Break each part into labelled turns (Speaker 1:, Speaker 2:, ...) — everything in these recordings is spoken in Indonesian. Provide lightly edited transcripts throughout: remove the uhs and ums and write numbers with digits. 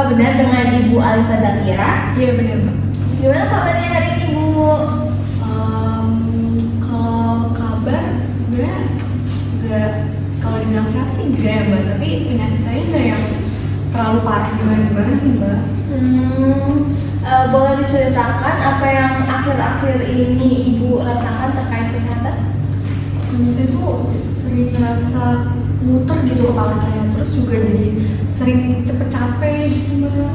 Speaker 1: Apa benar dengan Ibu Alifa Zafira?
Speaker 2: Iya benar Mbak.
Speaker 1: Gimana kabarnya hari ini Bu?
Speaker 2: Kalau kabar sebenarnya nggak, kalau dibilang sehat sih enggak ya Mbak, tapi penyakit saya nggak yang terlalu parah gimana sih Mbak.
Speaker 1: Boleh diceritakan apa yang akhir-akhir ini Ibu rasakan terkait kesehatan?
Speaker 2: Saya tuh sering ngerasa muter gitu kepala saya, terus juga jadi sering cepet capek gitu Mbak.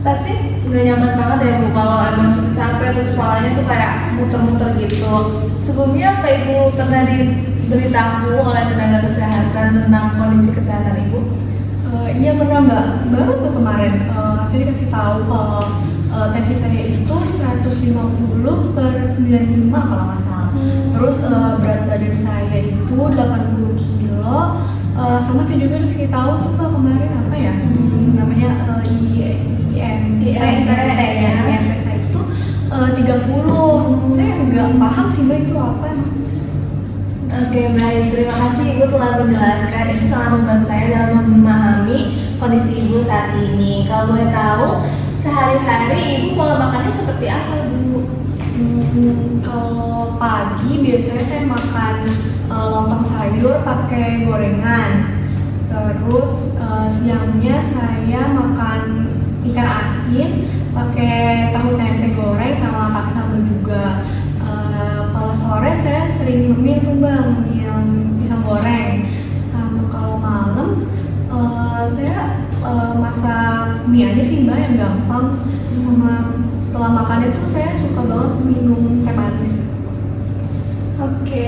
Speaker 1: Pasti nggak nyaman banget ya Bu kalau emang cepet capek terus kepalanya tuh kayak muter-muter gitu. Sebelumnya apa Ibu pernah diberitahu oleh tenaga kesehatan tentang kondisi kesehatan Ibu?
Speaker 2: Iya pernah Mbak, baru kemarin saya dikasih tahu kalau tensi saya itu 150/95 kalau nggak salah. Terus berat badan saya itu 80 kilo. Sama saya juga dikasih tahu tuh Mbak kemarin apa ya, namanya INT saya itu 30. Saya nggak paham sih Mbak itu apa maksudnya.
Speaker 1: Oke, baik. Terima kasih Ibu telah menjelaskan. Itu sangat membantu saya dalam memahami kondisi Ibu saat ini. Kalau boleh tahu, sehari-hari Ibu pola makannya seperti apa Bu?
Speaker 2: Kalau pagi biasanya saya makan lontong sayur pakai gorengan. Terus siangnya saya makan ikan asin pakai tahu tempe goreng sama pakai sambal juga. Kalau sore saya sering ngemil tuh Bang, yang pisang goreng. Sama kalau malam saya masak mie aja sih Mbak yang gampang. Sama setelah makan itu saya suka banget minum teh manis.
Speaker 1: Oke,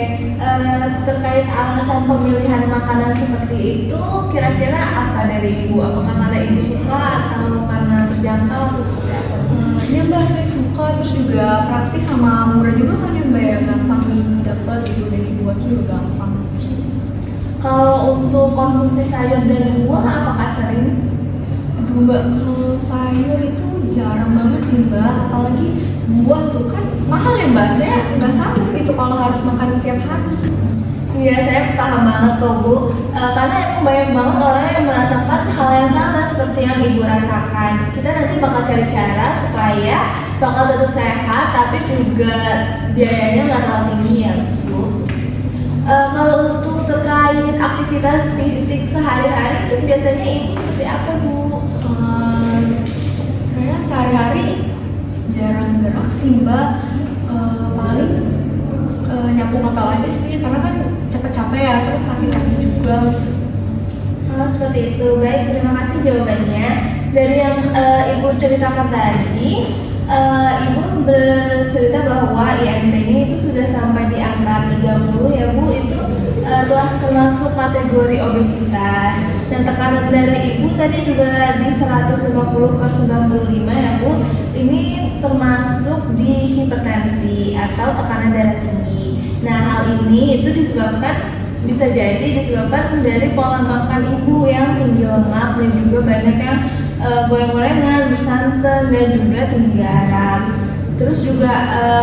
Speaker 1: terkait alasan pemilihan makanan seperti itu, kira-kira apa dari Ibu? Apakah karena Ibu suka atau karena terjangkau atau seperti apa?
Speaker 2: Iya Mbak, saya suka, terus juga praktis sama murah juga kan ya Mbak ya, gampang didapat gitu dan dibuat juga gampang.
Speaker 1: Kalau untuk konsumsi sayur dan buah, apakah sering?
Speaker 2: Aduh Mbak, kalau sayur itu jarang banget sih Mbak, apalagi buah tuh kan mahal ya Mbak, saya nggak sanggup gitu kalau harus makan tiap hari.
Speaker 1: Iya, saya paham banget kok Bu. Karena emang banyak banget orang yang merasakan hal yang sama seperti yang Ibu rasakan. Kita nanti bakal cari cara supaya bakal tetap sehat, tapi juga biayanya nggak terlalu tinggi ya Bu. Kalau untuk terkait aktivitas fisik sehari-hari itu biasanya Ibu seperti apa Bu?
Speaker 2: Saya sehari-hari jarang gerak sih Mbak, paling nyapu ngepel aja sih, karena kan capek-capek ya, terus sakit kaki juga.
Speaker 1: Seperti itu. Baik, terima kasih jawabannya. Dari yang Ibu ceritakan tadi, Ibu bercerita bahwa IMT-nya itu sudah sampai di angka 30 ya Bu. Itu telah termasuk kategori obesitas. Dan tekanan darah Ibu tadi juga di 150/95 ya Bu. Ini termasuk di hipertensi atau tekanan darah tinggi. Nah, hal ini itu bisa jadi disebabkan dari pola makan Ibu yang tinggi lemak dan juga banyak yang goreng-gorengan, bersantan dan juga tinggi garam. Terus juga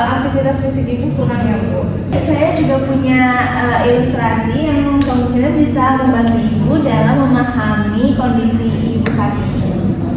Speaker 1: aktivitas fisik Ibu kurang ya Bu. Saya juga punya ilustrasi yang kemungkinan bisa membantu Ibu dalam memahami kondisi Ibu saat ini.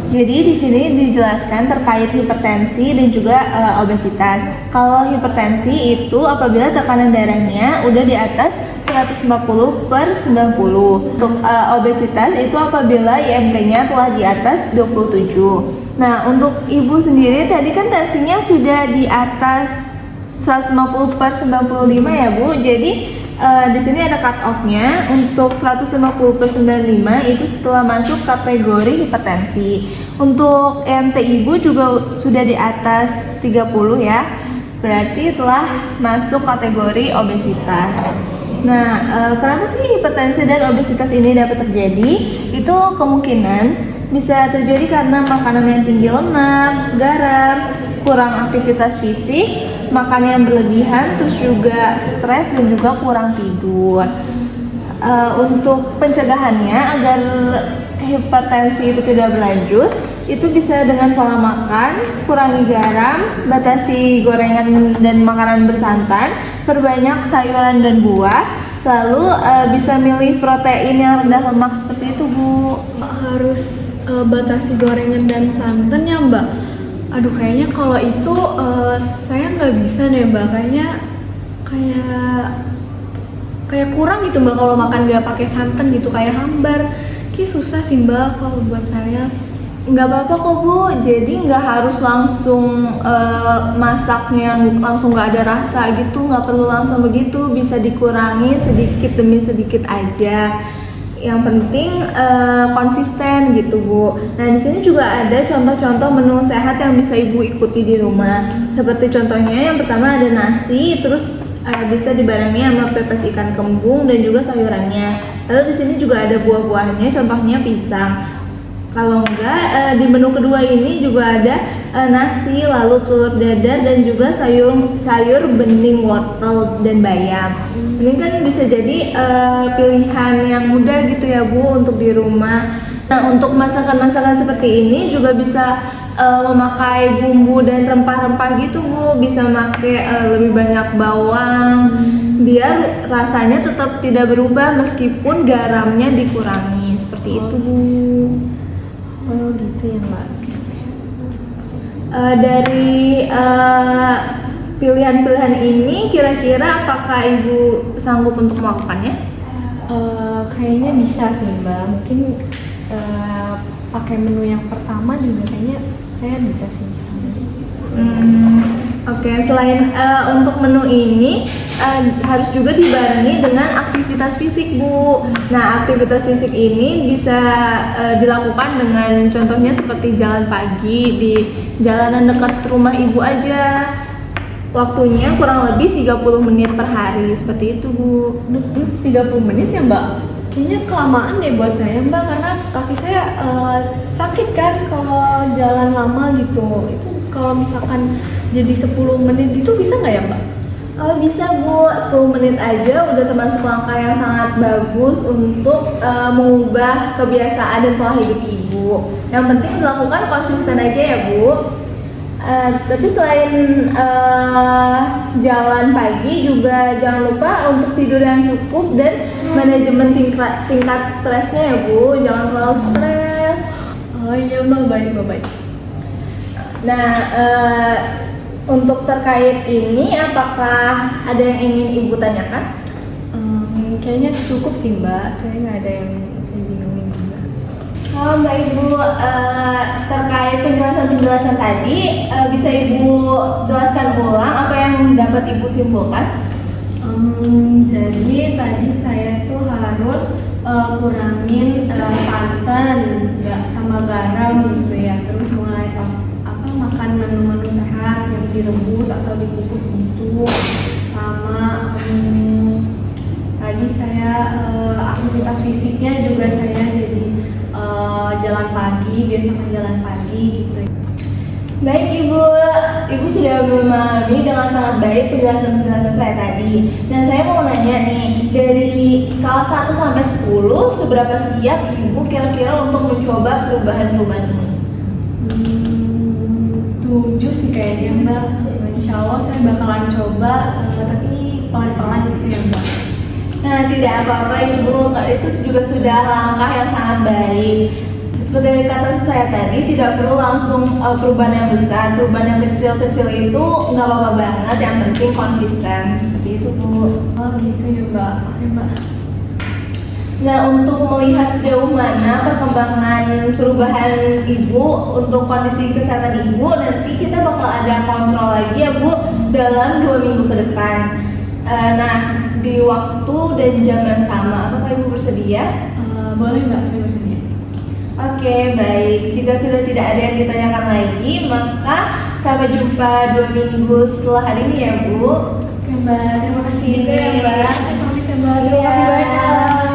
Speaker 1: Jadi di sini dijelaskan terkait hipertensi dan juga obesitas. Kalau hipertensi itu apabila tekanan darahnya udah di atas 150/90. Untuk obesitas itu apabila IMT-nya telah di atas 27. Nah, untuk Ibu sendiri tadi kan tensinya sudah di atas 150/95 ya Bu. Jadi di sini ada cut off-nya. Untuk 150/95 itu telah masuk kategori hipertensi. Untuk EMT Ibu juga sudah di atas 30 ya. Berarti telah masuk kategori obesitas. Nah, kenapa sih hipertensi dan obesitas ini dapat terjadi? Itu kemungkinan bisa terjadi karena makanan yang tinggi lemak, garam, kurang aktivitas fisik, makan yang berlebihan, terus juga stres dan juga kurang tidur. Untuk pencegahannya agar hipertensi itu tidak berlanjut, itu bisa dengan pola makan, kurangi garam, batasi gorengan dan makanan bersantan, perbanyak sayuran dan buah, lalu bisa milih protein yang rendah lemak seperti itu Bu.
Speaker 2: Harus batasi gorengan dan santan ya Mbak. Aduh kayaknya kalau itu saya nggak bisa deh Mbak. Kayak kurang gitu Mbak kalau makan nggak pakai santan gitu, kayak hambar. Kayak susah sih Mbak kalau buat saya.
Speaker 1: Nggak apa-apa kok Bu, jadi nggak harus langsung masaknya langsung nggak ada rasa gitu, nggak perlu langsung begitu, bisa dikurangi sedikit demi sedikit aja. Yang penting konsisten gitu Bu. Nah di sini juga ada contoh-contoh menu sehat yang bisa Ibu ikuti di rumah. Seperti contohnya yang pertama ada nasi, terus bisa dibarengi sama pepes ikan kembung dan juga sayurannya. Lalu di sini juga ada buah-buahnya, contohnya pisang. Kalau enggak di menu kedua ini juga ada nasi, lalu telur dadar dan juga sayur bening wortel dan bayam. Ini kan bisa jadi pilihan yang mudah gitu ya Bu untuk di rumah. Nah untuk masakan-masakan seperti ini juga bisa memakai bumbu dan rempah-rempah gitu Bu. Bisa pakai lebih banyak bawang biar rasanya tetap tidak berubah meskipun garamnya dikurangi. Seperti itu Bu.
Speaker 2: Oh gitu ya Mbak.
Speaker 1: Dari pilihan-pilihan ini kira-kira apakah Ibu sanggup untuk melakukannya?
Speaker 2: Kayaknya bisa sih Mbak. Mungkin pakai menu yang pertama juga kayaknya saya bisa sih.
Speaker 1: Oke, selain untuk menu ini harus juga dibarengi dengan aktivitas fisik Bu. Nah aktivitas fisik ini bisa dilakukan dengan contohnya seperti jalan pagi di jalanan dekat rumah Ibu aja. Waktunya kurang lebih 30 menit per hari, seperti itu Bu.
Speaker 2: 30 menit ya Mbak? Kayaknya kelamaan deh buat saya Mbak, karena kaki saya sakit kan kalau jalan lama gitu. Itu kalau misalkan jadi 10 menit gitu bisa nggak ya Mbak?
Speaker 1: Bisa Bu, 10 menit aja udah termasuk langkah yang sangat bagus untuk mengubah kebiasaan dan pola hidup Ibu. Yang penting dilakukan konsisten aja ya Bu. Tapi selain jalan pagi juga jangan lupa untuk tidur yang cukup dan manajemen tingkat stresnya ya Bu, jangan terlalu stres.
Speaker 2: Oh iya Mbak, baik.
Speaker 1: Nah untuk terkait ini apakah ada yang ingin Ibu tanyakan?
Speaker 2: Kayaknya cukup sih Mbak, saya nggak ada yang saya bingungin juga.
Speaker 1: Oh Mbak Ibu, terkait penjelasan tadi bisa Ibu jelaskan ulang apa yang dapat Ibu simpulkan?
Speaker 2: Jadi tadi saya tuh harus kurangin santan, nggak sama garam gitu ya. Terus mulai makan menu-menu sehat yang direbus atau dikukus gitu. Sama tadi saya aktivitas fisiknya juga saya jadi jalan pagi, biasakan jalan pagi gitu.
Speaker 1: Baik Ibu sudah memahami dengan sangat baik penjelasan saya tadi. Dan saya mau nanya nih, dari skala 1 sampai 10, seberapa siap Ibu kira-kira untuk mencoba perubahan-perubahan ini?
Speaker 2: 7 sih kayaknya Mbak. Insya Allah saya bakalan coba, tapi pelan-pelan gitu ya Mbak.
Speaker 1: Nah tidak apa-apa Ibu, itu juga sudah langkah yang sangat baik. Seperti kata saya tadi, tidak perlu langsung perubahan yang besar. Perubahan yang kecil-kecil itu nggak apa-apa banget, yang penting konsisten. Seperti itu Bu.
Speaker 2: Oh gitu ya Mbak. Oke Mbak.
Speaker 1: Nah untuk melihat sejauh mana perkembangan perubahan Ibu untuk kondisi kesehatan Ibu, nanti kita bakal ada kontrol lagi ya Bu dalam 2 minggu ke depan. Nah di waktu dan jam yang sama, apakah Ibu bersedia?
Speaker 2: Boleh Mbak, saya bersedia.
Speaker 1: Oke, baik. Jika sudah tidak ada yang ditanyakan lagi, maka sampai jumpa 2 minggu setelah hari ini ya Bu.
Speaker 2: Oke Mbak, terima kasih
Speaker 1: juga ya, Mbak.
Speaker 2: Saya pamit ya Mbak, terima kasih
Speaker 1: Iya.
Speaker 2: banyak.